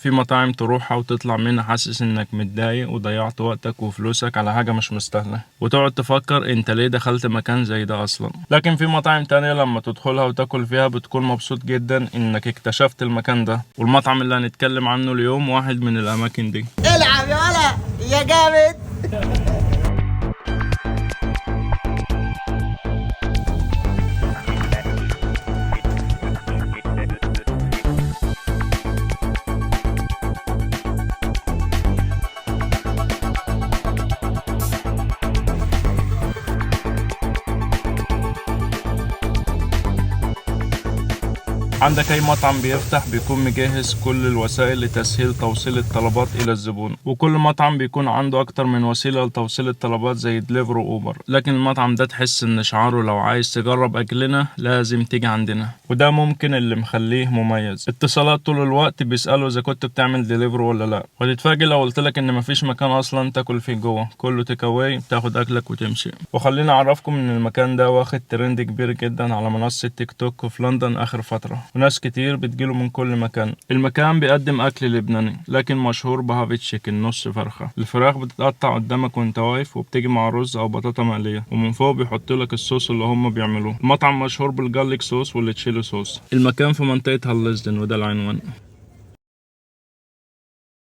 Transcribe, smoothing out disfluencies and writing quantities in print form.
في مطاعم تروحها وتطلع منها حاسس انك متضايق وضيعت وقتك وفلوسك على حاجة مش مستاهلة، وتقعد تفكر انت ليه دخلت مكان زي ده اصلا. لكن في مطاعم تانية لما تدخلها وتاكل فيها بتكون مبسوط جدا انك اكتشفت المكان ده. والمطعم اللي هنتكلم عنه اليوم واحد من الاماكن دي. العب يا ولا يا جامد. عندك اي مطعم بيفتح بيكون مجهز كل الوسائل لتسهيل توصيل الطلبات الى الزبون، وكل مطعم بيكون عنده اكتر من وسيلة لتوصيل الطلبات زي دليفر واوبر. لكن المطعم ده تحس ان شعاره لو عايز تجرب اكلنا لازم تيجي عندنا، وده ممكن اللي مخليه مميز. اتصالات طول الوقت بيسألوا اذا كنت بتعمل دليفر ولا لا، وتتفاجئ لو قلتلك ان مفيش مكان اصلا تاكل فيه جوه، كله تيك اواي، بتاخد اكلك وتمشي. وخليني اعرفكم ان المكان ده واخد ترند كبير جدا على منصة تيك توك في لندن اخر فترة، وناس كتير بتجيله من كل مكان. المكان بيقدم اكل لبناني لكن مشهور بهافي تشيكن، نص فرخة. الفراخ بتتقطع قدامك وانت واقف، وبتيجي مع رز او بطاطا مقلية، ومن فوق بيحط لك الصوص اللي هم بيعملوه. المطعم مشهور بالجارليك صوص والتشيلي صوص. المكان في منطقة هاليزدن وده العنوان.